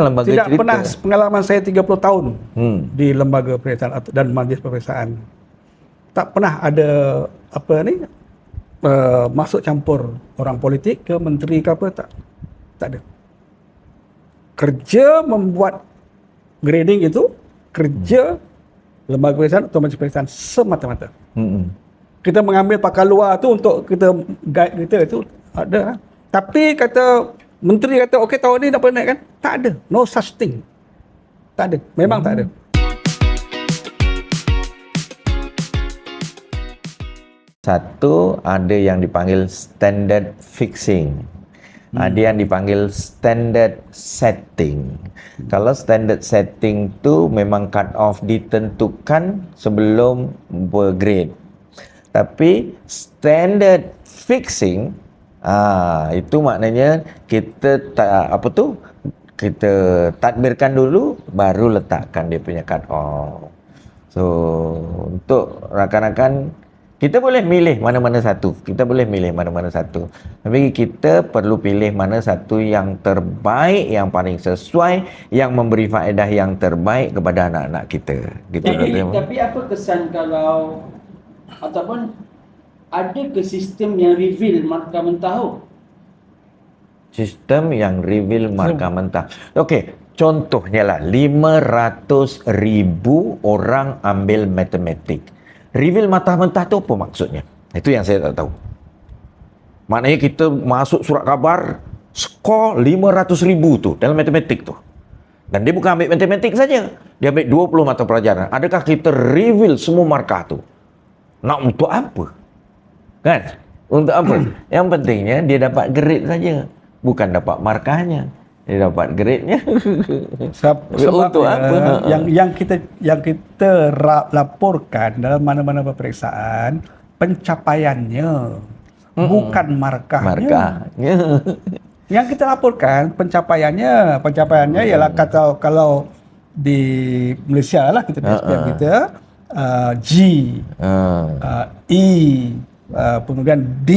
lembaga Tidak cerita. pernah, pengalaman saya 30 tahun di lembaga peperiksaan dan majlis peperiksaan. Tak pernah ada masuk campur orang politik ke menteri ke apa, tak ada. Kerja membuat grading itu kerja lembaga peperiksaan atau majlis peperiksaan semata-mata. Kita mengambil pakar luar tu untuk kita guide kita itu ada. Tapi kata menteri kata okey tahun ni dapat naik kan? Tak ada. No such thing. Tak ada. Memang tak ada. Satu, ada yang dipanggil standard fixing. Ada yang dipanggil standard setting. Kalau standard setting tu memang cut off ditentukan sebelum bergrade. Tapi standard fixing itu maknanya kita kita tadbirkan dulu baru letakkan dia punya cut off. So untuk rakan-rakan, kita boleh milih mana-mana satu. Tapi kita perlu pilih mana satu yang terbaik, yang paling sesuai, yang memberi faedah yang terbaik kepada anak-anak kita. Gitu. Tapi apa kesan kalau ataupun ada ke sistem yang reveal markah mentah? Sistem yang reveal markah mentah. Okey, contohnya lah 500,000 orang ambil matematik. Reveal markah mentah tu apa maksudnya? Itu yang saya tak tahu. Maknanya kita masuk surat khabar, skor 500,000 tu dalam matematik tu. Dan dia bukan ambil matematik saja. Dia ambil 20 mata pelajaran. Adakah kita reveal semua markah tu? Nak untuk apa? Kan? Untuk apa? Yang pentingnya dia dapat grade saja. Bukan dapat markahnya. Dia dapat grade-nya. Sebab untuk apa? Yang kita laporkan dalam mana-mana peperiksaan pencapaiannya, bukan markahnya. Yang kita laporkan pencapaiannya ialah kalau di Malaysia lah kita G, E, kemudian D,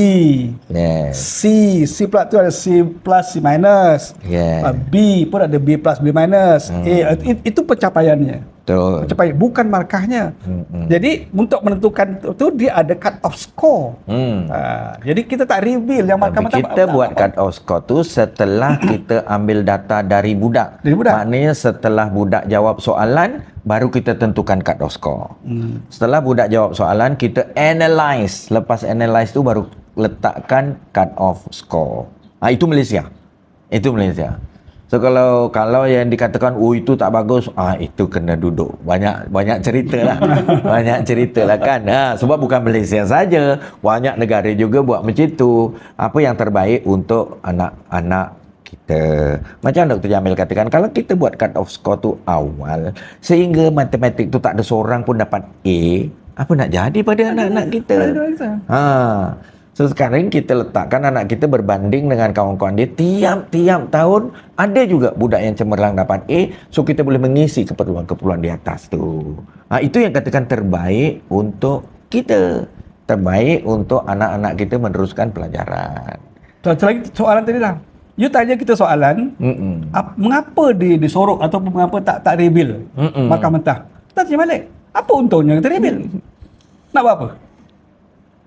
C pula tu ada C plus, C minus, B pun ada B plus, B minus, A, itu pencapaiannya. Pencapaian, bukan markahnya. Jadi untuk menentukan itu dia ada cut off score. Jadi kita tak reveal yang markah-markah. Kita buat cut off score tu setelah kita ambil data dari budak. Maknanya setelah budak jawab soalan, baru kita tentukan cut off score. Setelah budak jawab soalan, kita analyse. Lepas analyse tu baru letakkan cut off score. Itu Malaysia. So kalau yang dikatakan itu tak bagus, itu kena duduk banyak cerita lah kan. Sebab bukan Malaysia saja, banyak negara juga buat macam tu. Apa yang terbaik untuk anak-anak kita. Macam Dr. Jamil katakan, kalau kita buat cut off score tu awal sehingga matematik tu tak ada seorang pun dapat A, apa nak jadi pada anak-anak kita? So sekarang kita letakkan anak kita berbanding dengan kawan-kawan dia. Tiap tahun ada juga budak yang cemerlang dapat A. So kita boleh mengisi keperluan-keperluan di atas tu. Itu yang katakan terbaik untuk kita. Terbaik untuk anak-anak kita meneruskan pelajaran. Soalan tadi lah. You tanya kita soalan, mengapa disorok ataupun mengapa tak reveal markah mentah? Kita tanya balik. Apa untungnya kita reveal? Nak buat apa?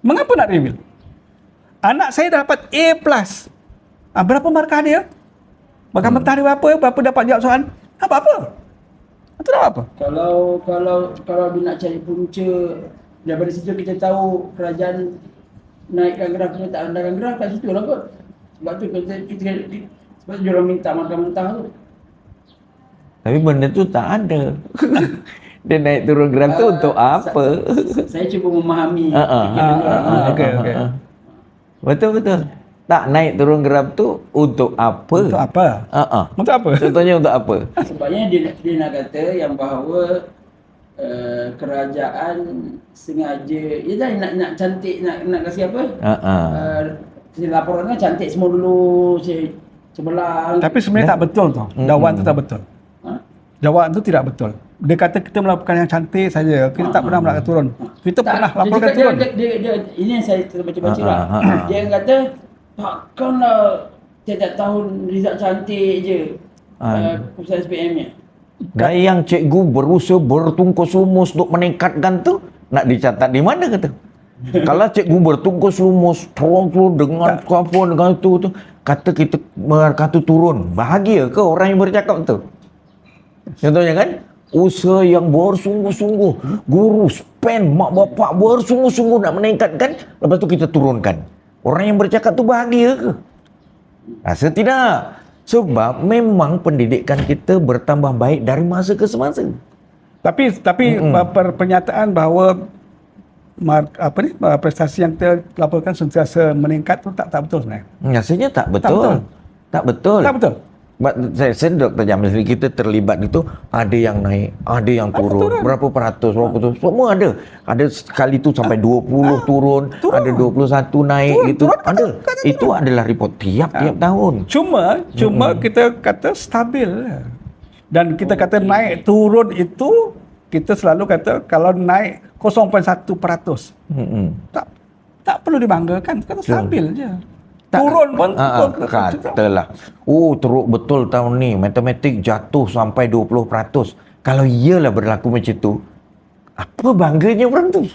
Mengapa nak reveal? Anak saya dapat A+. Berapa markah dia? Markah mentah dia berapa dapat jawab soalan? Apa? Itu nak apa? Kalau dia nak cari punca, daripada situ kita tahu kerajaan naikkan graf ke tak naikkan graf kat situ lah kot. Sebab tu sebab tu diorang minta markah mentah tu. Tapi benda tu tak ada. Dia naik turun graf tu untuk apa? Saya cuba memahami. Okey. Betul. Tak naik turun graf tu untuk apa? Untuk apa? Untuk apa? Contohnya untuk apa? Sebabnya dia nak kata yang bahawa kerajaan sengaja nak cantik, nak kasih apa? Laporannya cantik semua dulu, cemerlang. Tapi sebenarnya tak betul tu. Dakwaan tu tak betul. Dakwaan tu tidak betul. Dia kata kita melakukan yang cantik saja. Kita tak pernah melakukan turun. Kita pernah laporkan turun. Dia ini yang saya baca-baca lah. Dia kata takkanlah tiap-tiap tahun result cantik je. keputusan SPM-nya. Dan yang cikgu berusaha bertungkus lumus untuk meningkatkan tu, nak dicatat di mana kata? Kalau cikgu bertungkus lumus, tolong dengan apa dengan tu, kata kita kata turun. Bahagia ke orang yang bercakap tu? Contohnya kan, usaha yang bersungguh-sungguh, guru spend, mak bapak bersungguh-sungguh nak meningkatkan, lepas tu kita turunkan. Orang yang bercakap tu bahagia ke? Rasa tidak. Sebab memang pendidikan kita bertambah baik dari masa ke semasa. Tapi pernyataan bahawa prestasi yang kita laporkan sentiasa meningkat tu tak betul sebenarnya. Rasanya tak betul. Tak betul. Saya Dr. Jamil sendiri, kita terlibat itu, ada yang naik, ada yang turun. Berapa peratus, semua ada. Ada sekali tu sampai 20 turun, ada 21 naik gitu. Ada. Itu adalah report tiap-tiap tahun. Cuma kita kata stabil. Dan kita kata naik turun itu, kita selalu kata kalau naik 0.1%. Tak perlu dibanggakan, kata stabil je. Turun pun katalah, teruk betul tahun ni, matematik jatuh sampai 20%. Kalau iyalah berlaku macam tu, apa bangganya orang tu?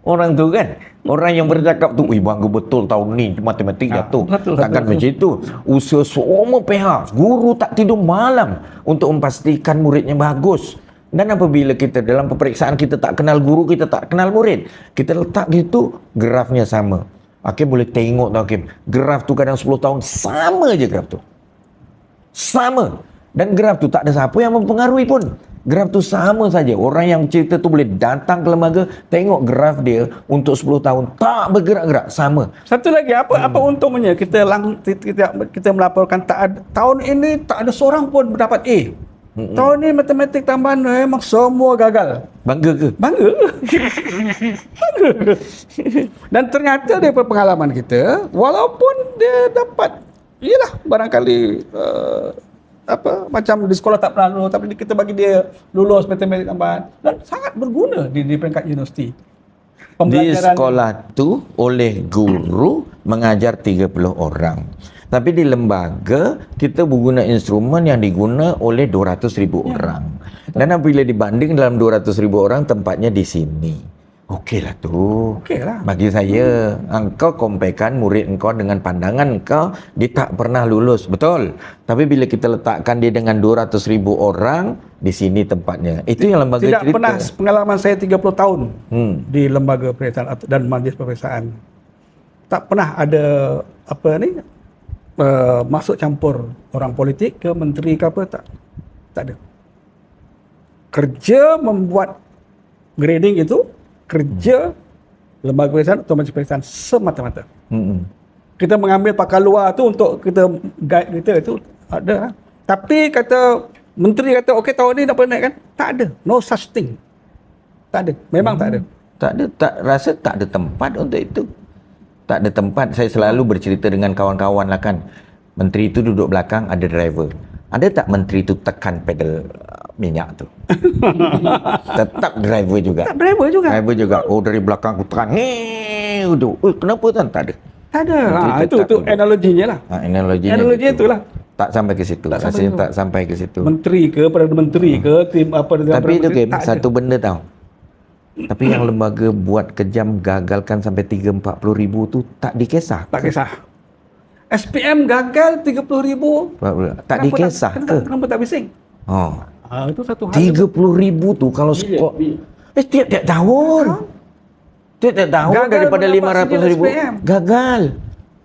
Orang tu kan, orang yang bercakap tu, bangga betul tahun ni matematik jatuh. Takkan macam tu. Usaha semua pihak, guru tak tidur malam untuk memastikan muridnya bagus. Dan apabila kita dalam peperiksaan kita tak kenal guru, kita tak kenal murid, kita letak gitu, grafnya sama. Hakim boleh tengok tau Hakim, graf tu kadang 10 tahun sama je graf tu. Sama. Dan graf tu tak ada siapa yang mempengaruhi pun. Graf tu sama saja. Orang yang cerita tu boleh datang ke lembaga, tengok graf dia untuk 10 tahun, tak bergerak-gerak, sama. Satu lagi, apa untungnya kita melaporkan tahun ini tak ada seorang pun mendapat A. Tahun ni matematik tambahan memang semua gagal. Bangga ke? Bangga. Dan ternyata daripada pengalaman kita, walaupun dia dapat, iyalah barangkali macam di sekolah tak pernah lulus, tapi kita bagi dia lulus matematik tambahan, dan sangat berguna di peringkat universiti. Di sekolah tu oleh guru mengajar 30 orang. Tapi di lembaga kita guna instrumen yang diguna oleh 200,000 orang. Dan apabila dibanding dalam 200,000 orang, tempatnya di sini. Okeylah tu. Okeylah. Bagi saya, engkau comparekan murid engkau dengan pandangan engkau, dia tak pernah lulus. Betul. Tapi bila kita letakkan dia dengan 200,000 orang, di sini tempatnya. Itu yang lembaga tidak cerita. Tidak pernah, pengalaman saya 30 tahun di lembaga peperiksaan dan majlis peperiksaan. Tak pernah ada masuk campur orang politik ke menteri ke apa, tak ada. Kerja membuat grading itu kerja lembaga peperiksaan atau majlis peperiksaan semata-mata. Kita mengambil pakar luar tu untuk kita guide kita, itu ada. Tapi kata menteri kata okey tahun ni dapat naik kan, tak ada, no such thing. Tak ada, memang tak ada. Tak ada, rasa tak ada tempat untuk itu. Tak ada tempat. Saya selalu bercerita dengan kawan-kawan lah kan, menteri itu duduk belakang, ada driver. Ada tak menteri itu tekan pedal minyak tu? Tetap driver juga. Tak driver juga. Driver juga. Oh, dari belakang aku tekan. Kenapa tuan? Tak ada. Tak ada. Itu analoginya lah. Analoginya itulah. Tak sampai ke situ. Rasanya tak sampai ke situ. Menteri ke, Perdana Menteri ke, tim apa. Tapi itu Kim, satu benda tahu. Tapi yang lembaga buat kejam gagalkan sampai 30-40 ribu tu tak dikesah. Tak kisah. SPM gagal 30,000. Tak dikesah ke? Kenapa tak bising? Itu satu hal. 30 ribu tu kalau skor. Tiap-tiap tahun. Tiap-tiap tahun gagal daripada 500 ribu. Gagal.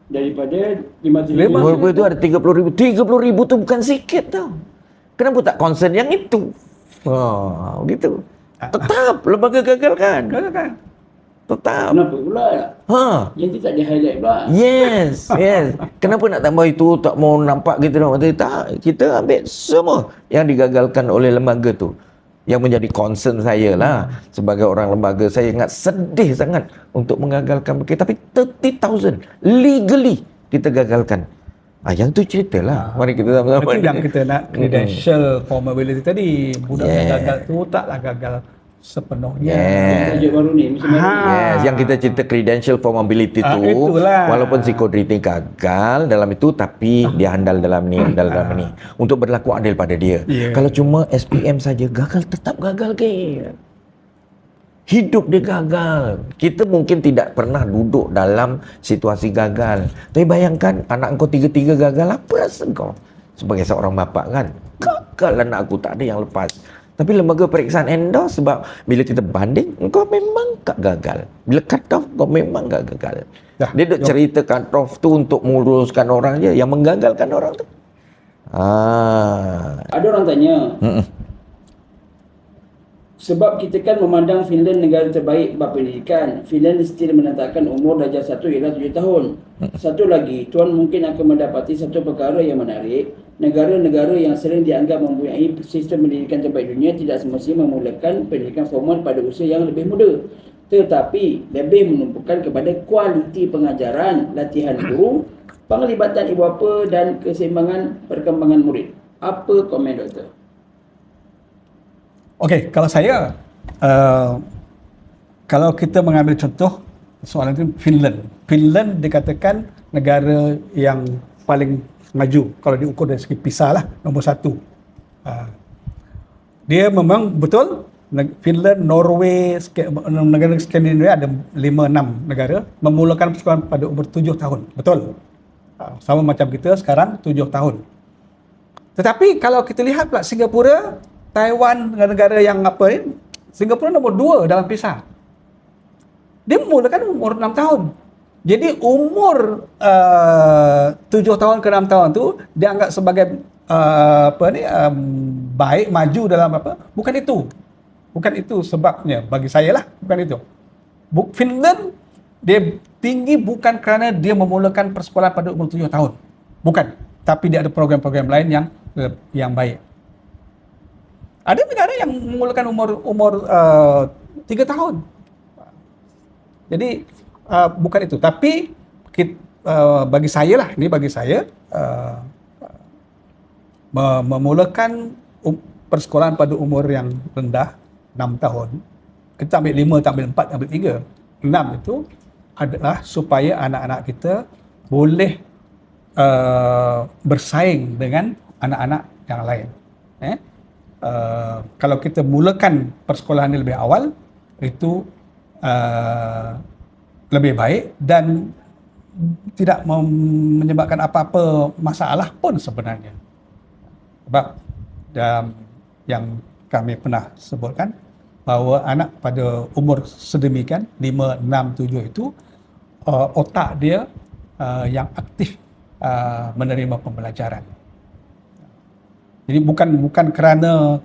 Daripada 500 ribu. Itu ada 30 ribu. 30 ribu tu bukan sikit tau. Kenapa tak concern yang itu? Begitu. Tetap lembaga gagalkan. Tetap. Kenapa pula? Yang tu tak ada highlight pula. Yes. Kenapa nak tambah itu? Tak mau nampak gitu. Tak. Kita ambil semua yang digagalkan oleh lembaga tu. Yang menjadi concern saya lah. Sebagai orang lembaga, saya ingat sedih sangat untuk mengagalkan mereka. Tapi 30,000 legally kita gagalkan. Yang tu ceritalah. Mari kita sama-sama. Itu yang kita nak credential formability tadi. Budak yang gagal tu taklah gagal sepenuhnya. Tajuk baru ni mesti baru ni. Yes, yang kita cerita credential for mobility tu, itulah. walaupun psikoterapi gagal dalam itu, tapi dia handal dalam ni, dalam ni untuk berlaku adil pada dia. Kalau cuma SPM saja gagal, tetap gagal ke? Hidup dia gagal. Kita mungkin tidak pernah duduk dalam situasi gagal. Tapi bayangkan anak kau tiga-tiga gagal, apa rasa kau? Sebagai seorang bapa kan, gagal anak aku, tak ada yang lepas. Tapi lembaga periksaan endorse, sebab bila kita banding, kau memang tak gagal. Bila cut off, kau memang tak gagal. Dia duk cerita cut off tu untuk meluruskan orang je, yang menggagalkan orang tu. Ada orang tanya, sebab kita kan memandang Finland negara terbaik bab pendidikan. Finland still menetapkan umur darjah 1 ialah 7 tahun. Satu lagi, tuan mungkin akan mendapati satu perkara yang menarik. Negara-negara yang sering dianggap mempunyai sistem pendidikan terbaik dunia tidak semestinya memulakan pendidikan formal pada usia yang lebih muda, tetapi lebih menumpukan kepada kualiti pengajaran, latihan guru, penglibatan ibu bapa dan keseimbangan perkembangan murid. Apa komen doktor? Okey, kalau saya, kalau kita mengambil contoh soalan itu Finland. Finland dikatakan negara yang paling maju kalau diukur dari segi PISA lah, nombor 1. Dia memang betul, Finland, Norway, negara Skandinavia ada 5-6 negara memulakan persekolahan pada umur 7 tahun. Betul. Sama macam kita sekarang 7 tahun. Tetapi kalau kita lihat pula Singapura, Taiwan, negara-negara yang apa ni, Singapura nombor 2 dalam PISA. Dia memulakan umur 6 tahun. Jadi umur 7 tahun ke 6 tahun tu dianggap sebagai baik, maju dalam apa? Bukan itu. Bukan itu sebabnya bagi saya lah, bukan itu. Finland dia tinggi bukan kerana dia memulakan persekolahan pada umur 7 tahun. Bukan. Tapi dia ada program-program lain yang baik. Ada negara yang memulakan umur 3 tahun. Jadi bukan itu. Tapi bagi saya lah, ini bagi saya memulakan persekolahan pada umur yang rendah 6 tahun. Kita ambil 5, tak ambil 4, ambil 3. 6 itu adalah supaya anak-anak kita boleh bersaing dengan anak-anak yang lain. Kalau kita mulakan persekolahan ini lebih awal, itu lebih baik dan tidak menyebabkan apa-apa masalah pun sebenarnya. Sebab yang kami pernah sebutkan bahawa anak pada umur sedemikian 5, 6, 7 itu otak dia yang aktif menerima pembelajaran. Jadi bukan kerana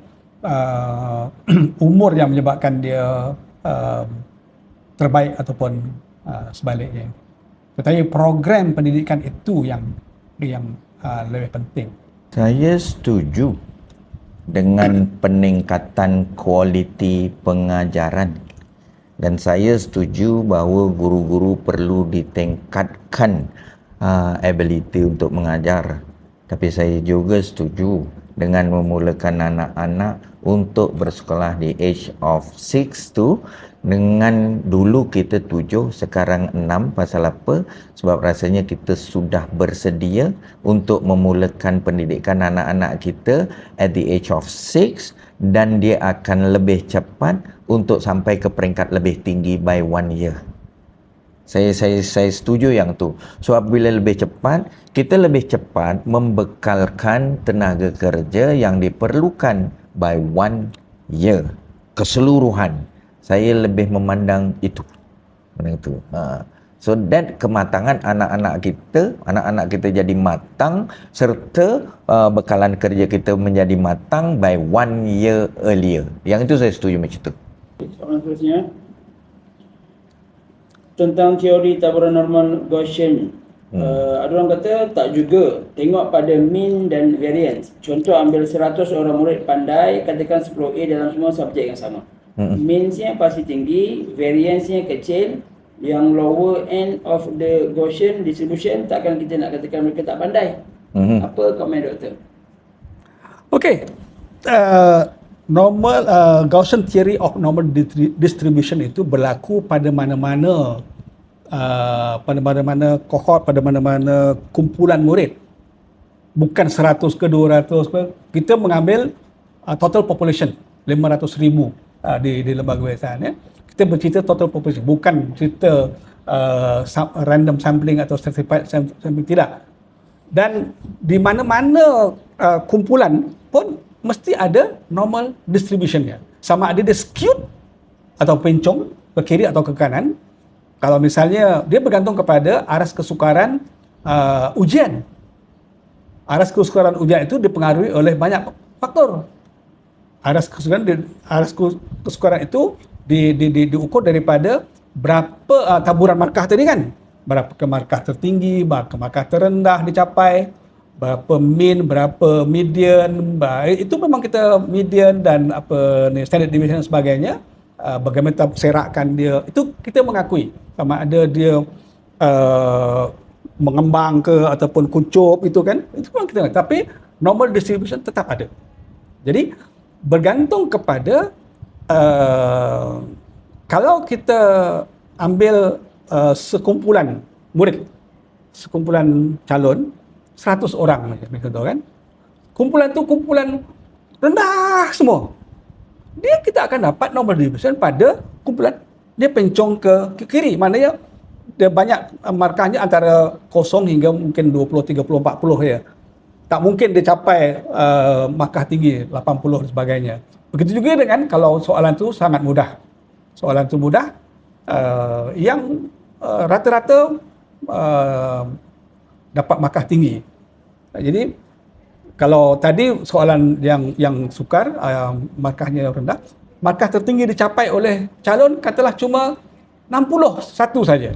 umur yang menyebabkan dia terbaik ataupun sebaliknya. Tetapi program pendidikan itu yang lebih penting. Saya setuju dengan peningkatan kualiti pengajaran, dan saya setuju bahawa guru-guru perlu ditingkatkan ability untuk mengajar. Tapi saya juga setuju dengan memulakan anak-anak untuk bersekolah di age of 6 tu, dengan dulu kita 7, sekarang 6. Pasal apa? Sebab rasanya kita sudah bersedia untuk memulakan pendidikan anak-anak kita at the age of 6, dan dia akan lebih cepat untuk sampai ke peringkat lebih tinggi by 1 year. Saya setuju yang tu. Sebab bila lebih cepat, kita lebih cepat membekalkan tenaga kerja yang diperlukan by 1 year. Keseluruhan. Saya lebih memandang itu. So that kematangan anak-anak kita jadi matang, serta bekalan kerja kita menjadi matang by 1 year earlier. Yang itu saya setuju macam tu. Soalan seterusnya tentang teori taburan normal Gaussian. Ada orang kata tak juga, tengok pada mean dan variance. Contoh ambil 100 orang murid pandai, katakan 10A dalam semua subjek yang sama. Means-nya pasti tinggi, variance-nya kecil. Yang lower end of the Gaussian distribution, takkan kita nak katakan mereka tak pandai. Apa komen doktor? Okey, Gaussian theory of normal distribution itu berlaku pada mana-mana cohort, pada mana-mana kumpulan murid. Bukan 100 ke 200 ke. Kita mengambil total population 500,000 di lembaga peperiksaan, ya. Kita bercerita total population, bukan cerita random sampling atau stratified sampling, tidak. Dan di mana-mana kumpulan pun mesti ada normal distributionnya. Sama ada dia skewed atau pencong ke kiri atau ke kanan. Kalau misalnya dia bergantung kepada aras kesukaran ujian. Aras kesukaran ujian itu dipengaruhi oleh banyak faktor. Aras kesukaran itu diukur daripada berapa taburan markah tadi kan. Berapa markah tertinggi, berapa markah terendah dicapai, berapa mean, berapa median. Itu memang kita median dan standard deviation dan sebagainya. Bagaimana kita serakkan dia, itu kita mengakui. Sama ada dia mengembang ke ataupun kuncup, itu kan, itu memang kita. Tapi normal distribution tetap ada. Jadi bergantung kepada kalau kita ambil sekumpulan murid, sekumpulan calon 100 orang macam contoh kan. Kumpulan tu kumpulan rendah semua. Kita akan dapat normal distribution pada kumpulan dia pencong ke kiri. Maknanya dia banyak markahnya antara 0 hingga mungkin 20, 30, 40 ya. Tak mungkin dia capai markah tinggi 80 dan sebagainya. Begitu juga dengan kalau soalan tu sangat mudah. Soalan tu mudah yang rata-rata dapat markah tinggi. Jadi kalau tadi soalan yang sukar, markahnya rendah, markah tertinggi dicapai oleh calon katalah cuma 61 saja.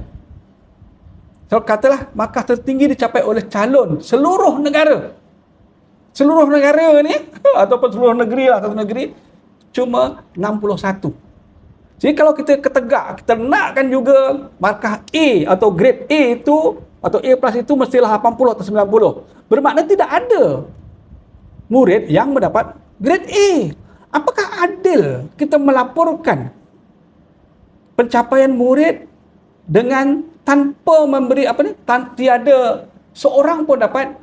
So katalah markah tertinggi dicapai oleh calon seluruh negara. Seluruh negara ni ataupun seluruh negeri lah, satu negeri cuma 61. Jadi kalau kita ketegak, kita nakkan juga markah A atau grade A itu atau A plus itu mestilah 80 atau 90. Bermakna tidak ada murid yang mendapat grade A. Apakah adil kita melaporkan pencapaian murid dengan tanpa memberi tiada seorang pun dapat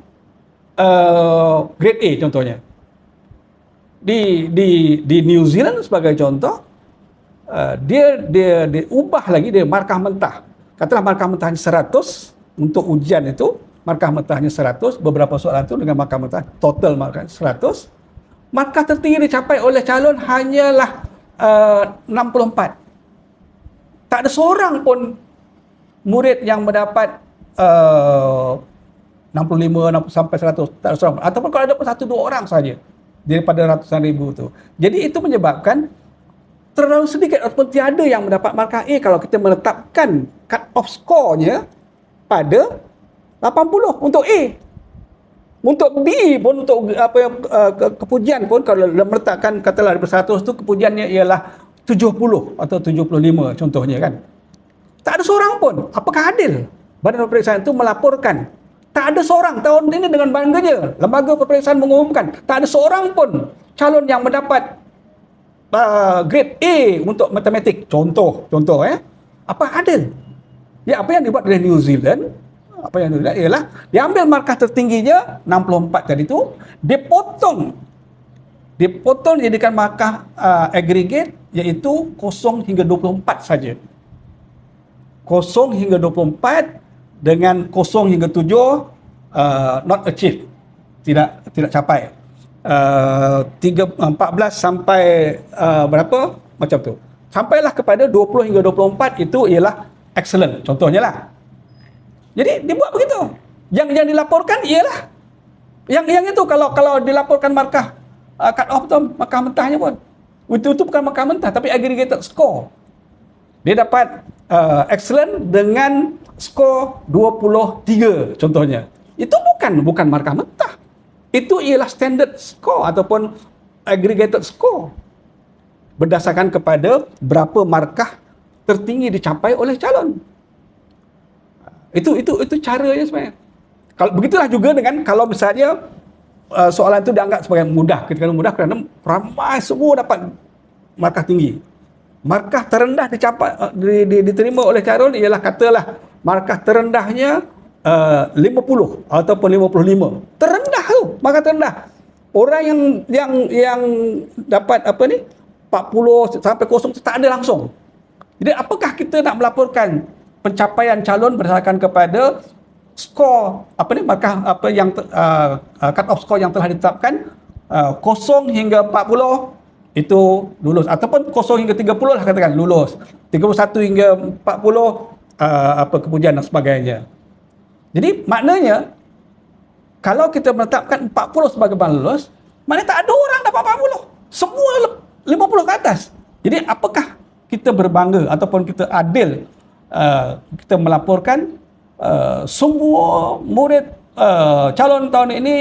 grade A contohnya. Di New Zealand sebagai contoh, dia ubah lagi dia markah mentah. Katalah markah mentahnya 100 untuk ujian itu, markah mentahnya 100, beberapa soalan itu dengan markah mentah total markah 100. Markah tertinggi dicapai oleh calon hanyalah 64. Tak ada seorang pun murid yang mendapat 65 sampai 100, tak ada seorang. Ataupun kalau ada pun 1-2 orang saja daripada ratusan ribu tu. Jadi itu menyebabkan terlalu sedikit ataupun tiada yang mendapat markah A kalau kita menetapkan cut off score-nya pada 80 untuk A. Untuk B pun, untuk kepujian pun, kalau meletakkan katalah daripada 100 tu kepujiannya ialah 70 atau 75 contohnya kan. Tak ada seorang pun. Apakah adil badan peperiksaan itu melaporkan? Tak ada seorang tahun ini dengan bangganya lembaga peperiksaan mengumumkan tak ada seorang pun calon yang mendapat grade A untuk matematik. Contoh apa adil? Ya, apa yang dibuat oleh New Zealand, apa yang dibuat ialah dia ambil markah tertingginya 64 tadi tu, dipotong jadikan markah aggregate iaitu 0 hingga 24 saja. 0 hingga 24 dengan 0 hingga 7 not achieved, tidak capai. 14 sampai berapa macam tu. Sampailah kepada 20 hingga 24 itu ialah excellent contohnya lah. Jadi dibuat begitu. Yang dilaporkan ialah yang itu kalau dilaporkan markah cut off tu markah mentahnya pun. Itu bukan markah mentah tapi aggregated score. Dia dapat excellent dengan skor 23 contohnya. Itu bukan markah mentah. Itu ialah standard score ataupun aggregated score berdasarkan kepada berapa markah tertinggi dicapai oleh calon. Itu caranya sebenarnya. Kalau begitulah juga dengan kalau misalnya soalan itu dianggap sebagai mudah. Ketika mudah kerana ramai semua dapat markah tinggi. Markah terendah diterima oleh Charul ialah katalah markah terendahnya 50 ataupun 55. Terendah tu, markah terendah. Orang yang dapat 40 sampai 0 tak ada langsung. Jadi apakah kita nak melaporkan pencapaian calon berdasarkan kepada skor markah cut off score yang telah ditetapkan 0 hingga 40 itu lulus, ataupun 0 hingga 30 lah katakan lulus, 31 hingga 40 kepujian dan sebagainya. Jadi maknanya kalau kita menetapkan 40 sebagai barang lulus, maknanya tak ada orang dapat 40, semua 50 ke atas. Jadi apakah kita berbangga ataupun kita adil kita melaporkan semua murid calon tahun ini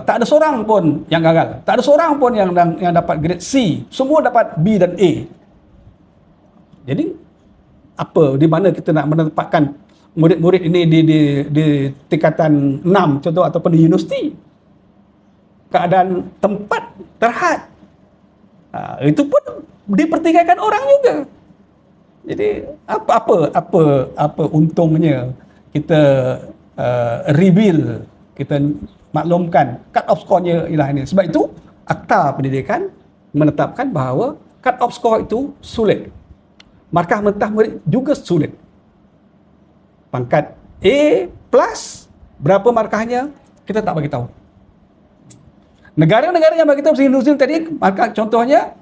tak ada seorang pun yang gagal, tak ada seorang pun yang dapat grade C, semua dapat B dan A. Jadi di mana kita nak menempatkan murid-murid ini di tingkatan 6 contoh, ataupun di universiti? Keadaan tempat terhad itu pun dipertikaikan orang juga. Jadi apa untungnya kita reveal, kita maklumkan cut off score-nya ialah ini. Sebab itu Akta Pendidikan menetapkan bahawa cut off score itu sulit. Markah mentah murid juga sulit. Pangkat A plus berapa markahnya kita tak bagi tahu. Negara-negara yang bagi tahu seperti New Zealand tadi, markah contohnya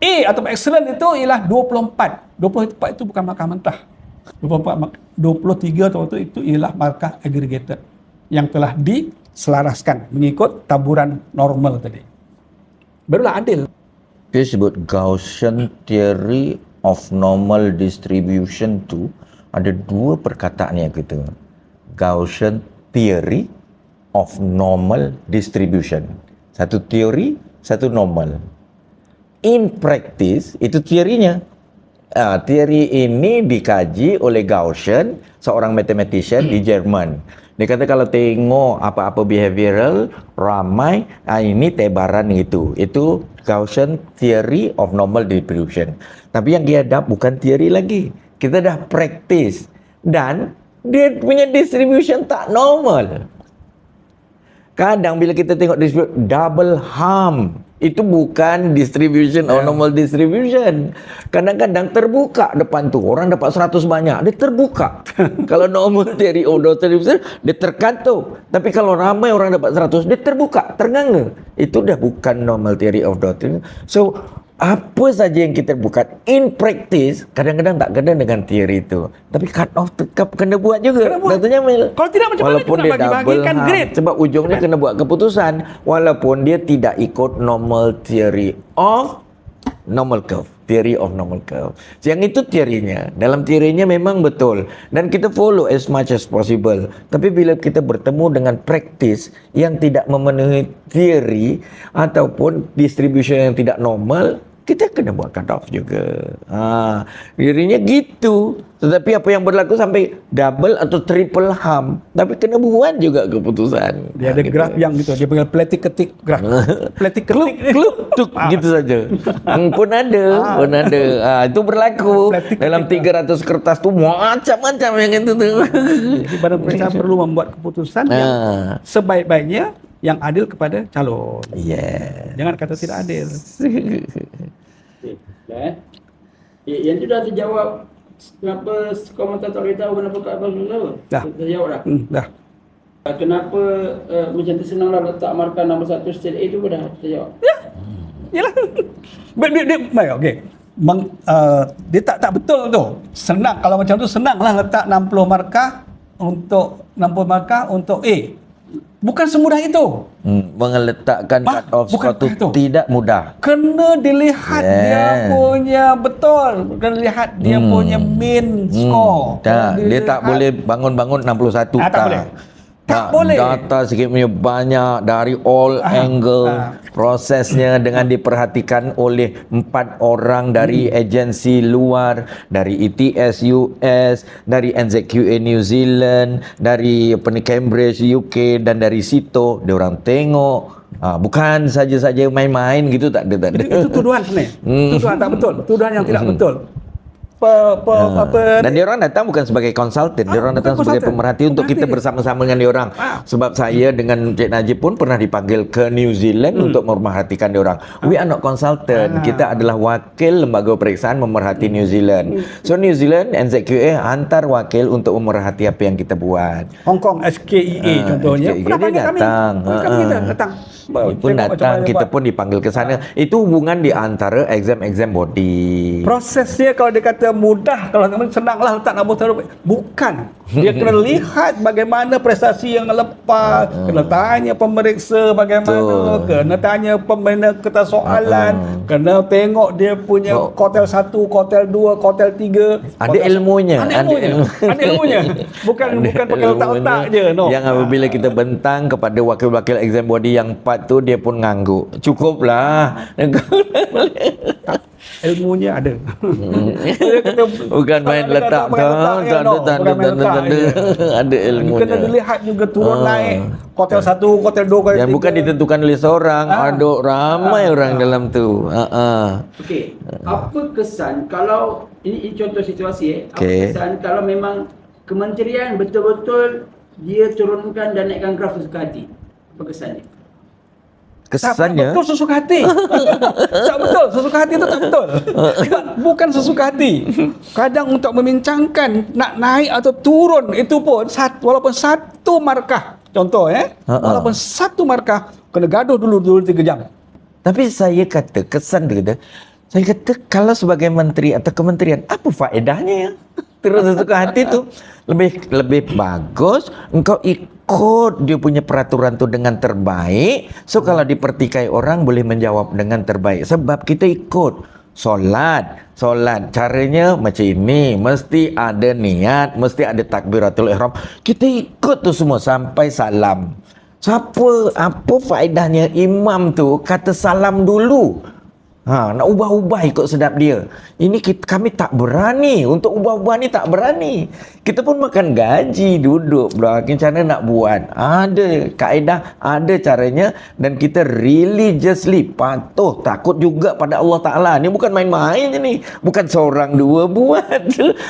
A atau excellent itu ialah 24. 24 itu bukan markah mentah. 23 atau itu ialah markah aggregated yang telah diselaraskan mengikut taburan normal tadi. Barulah adil. Dia sebut Gaussian Theory of Normal Distribution tu ada dua perkataan yang kita. Gaussian Theory of Normal Distribution. Satu teori, satu normal. In practice, itu teorinya. Teori ini dikaji oleh Gaussian, seorang mathematician di Jerman. Dia kata kalau tengok apa-apa behavioral, ramai, ini tebaran itu. Itu Gaussian Theory of Normal Distribution. Tapi yang dia ada bukan teori lagi. Kita dah practice. Dan dia punya distribution tak normal. Kadang bila kita tengok distribution, double harm. Itu bukan distribution or normal distribution. Kadang-kadang terbuka depan tu. Orang dapat 100 banyak. Dia terbuka. Kalau normal theory of distribution, dia terkantung. Tapi kalau ramai orang dapat 100, dia terbuka, ternganga. Itu dah bukan normal theory of distribution. So, apa saja yang kita buat in practice, kadang-kadang tak kena dengan teori itu. Tapi cut off tetap kena buat juga. Contohnya, kalau tidak macam mana walaupun dia bagi-bagikan grade. Sebab ujungnya kena buat keputusan. Walaupun dia tidak ikut normal theory of normal curve. Theory of normal curve. Yang itu teorinya. Dalam teorinya memang betul. Dan kita follow as much as possible. Tapi bila kita bertemu dengan practice yang tidak memenuhi teori ataupun distribution yang tidak normal, kita kena buat cut off juga. Dirinya gitu. Tetapi apa yang berlaku sampai double atau triple harm, tapi kena buat juga keputusan. Dia ada gitu. Graf yang gitu, dia panggil pletik ketik graf. Pletik ketik gitu saja. Pun ada. Itu berlaku. Dalam 300 kertas tu macam-macam yang itu tu. Jadi Badan Periksa perlu membuat keputusan yang sebaik-baiknya, yang adil kepada calon. Jangan kata tidak adil. Yang tu dah terjawab. Kenapa komentator kita tahu kenapa kat abang dulu? Dah. Terjawab dah. Dah. Kenapa macam tu senanglah letak markah nombor 1 state A tu pun dah terjawab. Yalah. Baik, okey. Dia tak betul tu. Senang kalau macam tu, senanglah letak 60 markah untuk A. Bukan semudah itu. Meletakkan cut off score itu tidak mudah. Kena dilihat dia punya betul. Kena lihat dia punya main score. Dia tak boleh bangun-bangun 61. Tak boleh. Tak boleh. Data sikit punya banyak dari all angle. Prosesnya dengan diperhatikan oleh 4 orang dari agensi luar, dari ETS US, dari NZQA New Zealand, dari Cambridge UK dan dari SITO. Dia orang tengok. Bukan saja-saja main-main gitu, tak ada. Itu tuduhan sebenarnya. Tuduhan tak betul. Tuduhan yang tidak betul. Dan dia orang datang bukan sebagai konsultan, dia orang datang sebagai pemerhati untuk kita bersama-sama dengan dia orang. Sebab saya dengan Cik Najib pun pernah dipanggil ke New Zealand untuk memerhatikan dia orang. We are not consultant, kita adalah wakil lembaga periksaan memerhati New Zealand. So New Zealand NZQA hantar wakil untuk memerhati apa yang kita buat. Hong Kong SKEA contohnya. SKEA dia datang. Kita datang. Dia pun datang, kita pun dipanggil ke sana. Itu hubungan di antara exam body. Prosesnya kalau dia kata mudah, kalau senanglah letak nombor taruh. Bukan. Dia kena lihat bagaimana prestasi yang lepas, kena tanya pemeriksa bagaimana, kena tanya pembina kertas soalan, kena tengok dia punya kuartil 1, kuartil 2, kuartil 3. Ada ilmunya. Ada ilmunya. Bukan pakai letak-letak je. No. Yang apabila kita bentang kepada wakil-wakil exam body yang 4 tu, dia pun ngangguk. Cukuplah. Ilmunya ada. Bukan main letak. Ada ilmunya. Kena dilihat juga turun naik. Kuartil 1, kuartil 2, kuartil 3. Yang bukan ditentukan oleh seorang. Ada ramai orang dalam tu. Okey. Apa kesan kalau ini contoh situasi apa kesan kalau memang kementerian betul-betul dia turunkan dan naikkan graf sesuka hati? Apa kesannya? Kesannya betul sesuka hati. Tak betul, sesuka hati itu tak betul. Bukan sesuka hati. Kadang untuk membincangkan nak naik atau turun itu pun walaupun 1 markah. Contoh walaupun 1 markah kena gaduh dulu 3 jam. Tapi saya kata kesan dia, saya kata kalau sebagai menteri atau kementerian, apa faedahnya ya? Terus sesuka hati tu lebih bagus engkau ikut dia punya peraturan tu dengan terbaik. So kalau dipertikai orang boleh menjawab dengan terbaik. Sebab kita ikut solat caranya macam ini, mesti ada niat, mesti ada takbiratul ihram. Kita ikut tu semua sampai salam. Apa faedahnya imam tu kata salam dulu? Nak ubah-ubah ikut sedap dia. Ini kami tak berani. Untuk ubah-ubah ni tak berani. Kita pun makan gaji, duduk belakang cara nak buat. Ada kaedah, ada caranya. Dan kita religiously patuh, takut juga pada Allah Ta'ala. Ni bukan main-main je ni. Bukan seorang dua buat.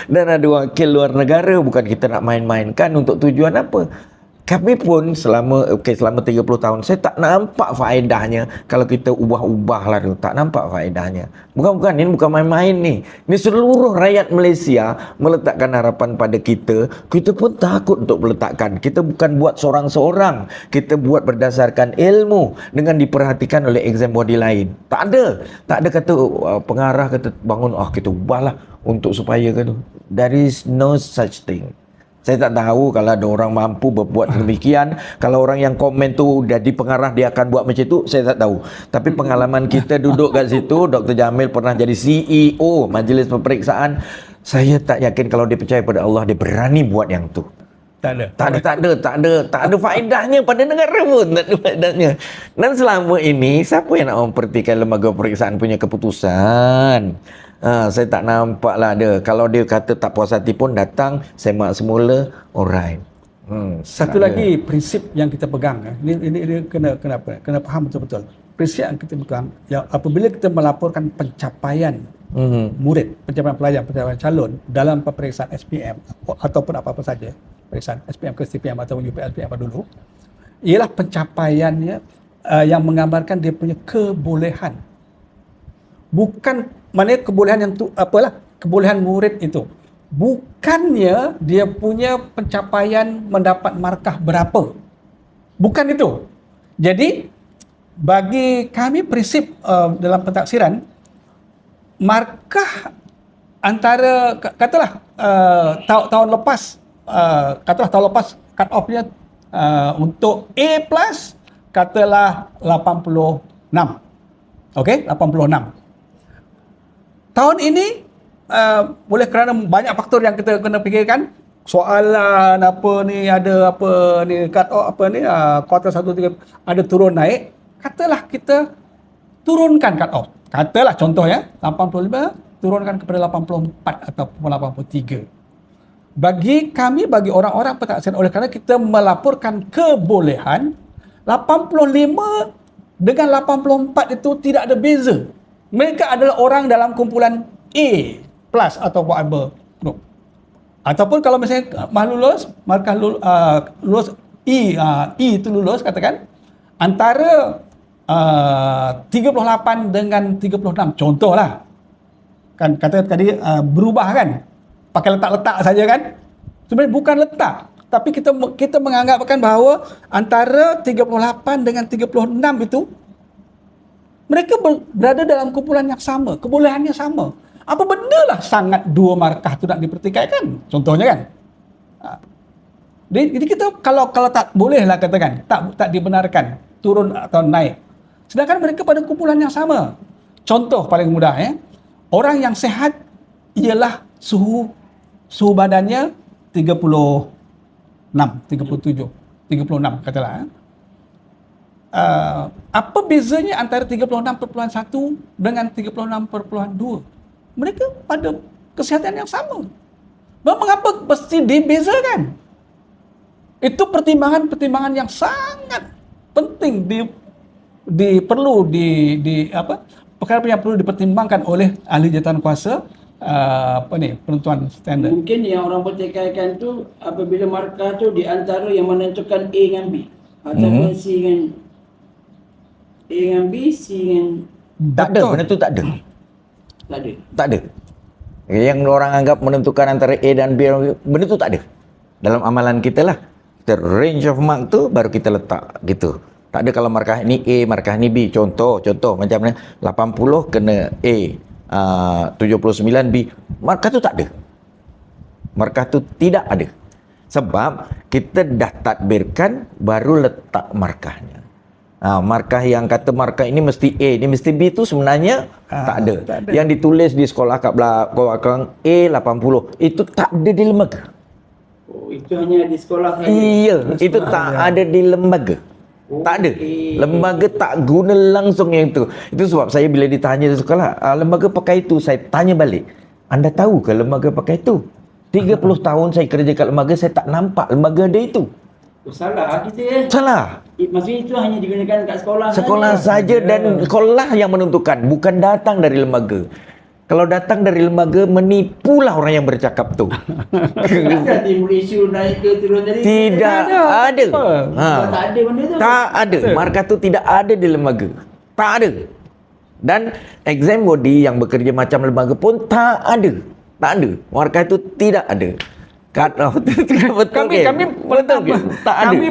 Dan ada wakil luar negara. Bukan kita nak main-mainkan untuk tujuan apa. Kami pun selama 30 tahun saya tak nampak faedahnya kalau kita ubah-ubah lah tu. Tak nampak faedahnya. Bukan, ini bukan main-main ni. Ini seluruh rakyat Malaysia meletakkan harapan pada kita. Kita pun takut untuk meletakkan. Kita bukan buat seorang-seorang. Kita buat berdasarkan ilmu dengan diperhatikan oleh exam body lain. Tak ada kata pengarah kata bangun kita ubahlah untuk supaya kata. There is no such thing. Saya tak tahu kalau ada orang mampu berbuat demikian. Kalau orang yang komen tu jadi pengarah dia akan buat macam tu, saya tak tahu. Tapi pengalaman kita duduk kat situ, Dr. Jamil pernah jadi CEO Majlis Peperiksaan. Saya tak yakin kalau dia percaya pada Allah dia berani buat yang tu. Tak ada faedahnya pada negara pun. Tak ada faedahnya. Dan selama ini siapa yang nak memperhatikan lembaga peperiksaan punya keputusan? Saya tak nampak lah ada. Kalau dia kata tak puas hati pun datang, semak semula, alright. Satu lagi prinsip yang kita pegang. Ini kena faham betul-betul. Prinsip yang kita pegang, apabila kita melaporkan pencapaian murid, pencapaian pelajar, pencapaian calon dalam peperiksaan SPM ataupun apa-apa saja, peperiksaan SPM ke SPM atau UPSPM apa dulu, ialah pencapaiannya yang menggambarkan dia punya kebolehan. Bukan maknanya kebolehan yang kebolehan murid itu. Bukannya dia punya pencapaian mendapat markah berapa. Bukan itu. Jadi bagi kami prinsip dalam pentafsiran, markah antara katalah tahun lepas cut off-nya untuk A+ katalah 86. Okey, 86. Tahun ini boleh kerana banyak faktor yang kita kena fikirkan, soalan apa ni, ada apa ni, cut off apa ni, kuarter 1 3 ada turun naik, katalah kita turunkan cut off. Katalah contoh ya, 85 turunkan kepada 84 ataupun 83. Bagi kami, bagi orang-orang pentaksaan, oleh kerana kita melaporkan kebolehan, 85 dengan 84 itu tidak ada beza. Mereka adalah orang dalam kumpulan A plus atau whatever group. Ataupun kalau misalnya lulus, markah lulus E itu lulus katakan antara 38 dengan 36 contohlah. Kan kata tadi berubah kan. Pakai letak-letak saja kan. Sebenarnya bukan letak, tapi kita menganggapkan bahawa antara 38 dengan 36 itu mereka berada dalam kumpulan yang sama, kebolehannya sama. Apa bendalah sangat dua markah tu nak dipertikaikan? Contohnya kan. Jadi kita kalau tak bolehlah katakan, tak dibenarkan turun atau naik. Sedangkan mereka pada kumpulan yang sama. Contoh paling mudah ya. Orang yang sehat ialah suhu badannya 36, 37, 36 katalah. Apa bezanya antara 36.1 dengan 36.2? Mereka pada kesihatan yang sama. Mengapa mesti dibezakan? Itu pertimbangan-pertimbangan yang sangat penting perkara yang perlu dipertimbangkan oleh ahli jawatan kuasa penentuan standard. Mungkin yang orang pertikaikan tu apabila markah tu di antara yang menentukan A dengan B ataupun C dengan A dengan B, C dengan Tak ada, benda tu tak ada. tak ada. Tak ada. Yang orang anggap menentukan antara A dan B, benda tu tak ada. Dalam amalan kita lah. Kita range of mark tu baru kita letak gitu. Tak ada kalau markah ni A, markah ni B. Contoh macam ni 80 kena A, 79 B. Markah tu tak ada. Markah tu tidak ada. Sebab kita dah tadbirkan baru letak markahnya. Markah yang kata markah ini mesti A, ni mesti B tu sebenarnya tak ada. Yang ditulis di sekolah kat belakang A 80 itu tak ada di lembaga. Oh, itu hanya di sekolah saja. Iya, itu tak ada di lembaga. Tak ada. Lembaga tak guna langsung yang itu. Itu sebab saya bila ditanya di sekolah, lembaga pakai itu, saya tanya balik. Anda tahu ke lembaga pakai itu? 30 tahun saya kerja kat lembaga, saya tak nampak lembaga ada itu. Salah kita ya. Salah. Maksudnya itu hanya digunakan kat sekolah Sekolah saja dan sekolah yang menentukan, bukan datang dari lembaga. Kalau datang dari lembaga, menipulah orang yang bercakap tu. Ada timbul isu naik ke turun tadi? Tidak ada. Tak ada benda tu. Tak ada. Markah tu tidak ada di lembaga. Tak ada. Dan exam body yang bekerja macam lembaga pun tak ada. Tak ada. Markah itu tidak ada. Cut off tu betul Kami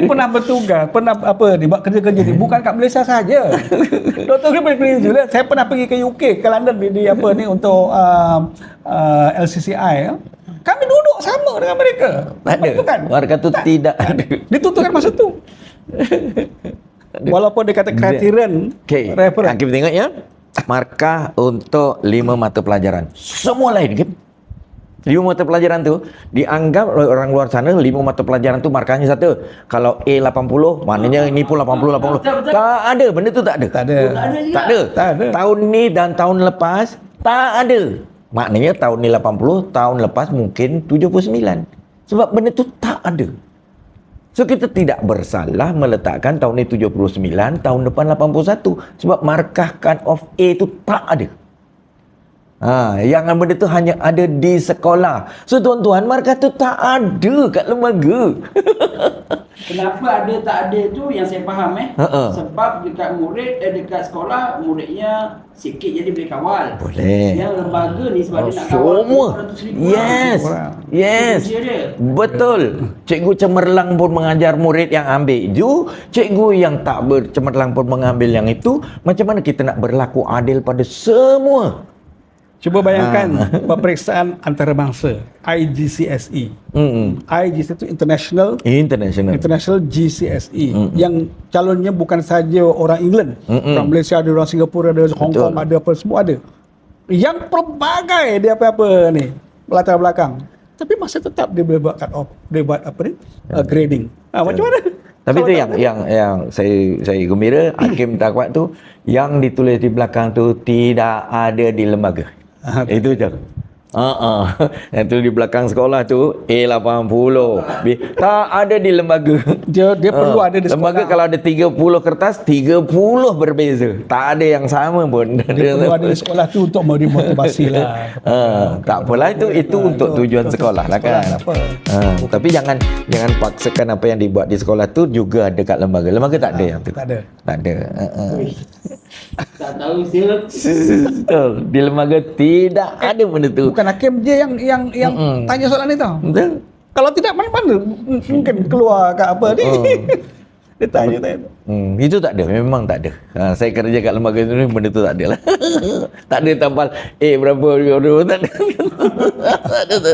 pernah bertugas, buat kerja-kerja ni bukan kat Malaysia saja. Dr. Griffin Julia, saya pernah pergi ke UK, ke London di untuk LCCI. Kami duduk sama dengan mereka. Tak ada. Kan? Markah tu tidak ada. Ditutukan masa tu. Walaupun dia kata criterion reference. Kita tengok ya. Markah untuk 5 mata pelajaran. Semua lain kan? 5 mata pelajaran tu dianggap oleh orang luar sana 5 mata pelajaran tu markahnya satu. Kalau A 80 maknanya ini pun 80. Tak ada, benda tu tak ada. Tak ada. Tahun ni dan tahun lepas tak ada. Maknanya tahun ni 80, tahun lepas mungkin 79. Sebab benda tu tak ada. So kita tidak bersalah meletakkan tahun ni 79, tahun depan 81 sebab markah cut off A tu tak ada. Yang benda tu hanya ada di sekolah. So tuan-tuan, markah tu tak ada kat lembaga. Kenapa ada tak ada tu yang saya faham Sebab dekat dekat sekolah muridnya sikit jadi boleh kawal. Boleh. Yang lembaga ni sebab dia nak kawal semua. Yes. Betul. Cikgu cemerlang pun mengajar murid yang ambil itu, cikgu yang tak bercemerlang pun mengambil yang itu. Macam mana kita nak berlaku adil pada semua? Cuba bayangkan peperiksaan antarabangsa IGCSE. IGCSE itu International GCSE yang calonnya bukan saja orang England, orang Malaysia ada, orang Singapura ada, Hong Kong ada, apa semua ada. Yang pelbagai dia apa-apa ni latar belakang. tapi masih tetap dia boleh buat cut off, dia buat apa ni, grading. Macam mana? Tapi Kalau itu tak yang saya gembira hakim dakwat tu yang ditulis di belakang tu tidak ada di lembaga. Itu je. Yang tu di belakang sekolah tu A80 tak ada di lembaga. Dia perlu ada di sekolah. Lembaga kalau ada 30 kertas 30 berbeza, tak ada yang sama pun. Dia perlu ada di sekolah tu untuk memotivasi lah. Tak apalah, itu untuk tujuan sekolah lah kan. Tapi jangan paksakan apa yang dibuat di sekolah tu juga ada kat lembaga. Lembaga tak ada yang tu. Tak ada. Tak ada. Tak tahu siapa. Betul. Di lembaga tidak ada benda tu. Bukan hakim dia yang tanya soalan ni tau. Betul. Kalau tidak mana mungkin keluar kat apa ni. Dia tanya. Itu tak ada, memang tak ada. Saya kerja kat lembaga tu ni, benda tu tak ada lah. Tak ada tampal berapa tak ada. Tak ada.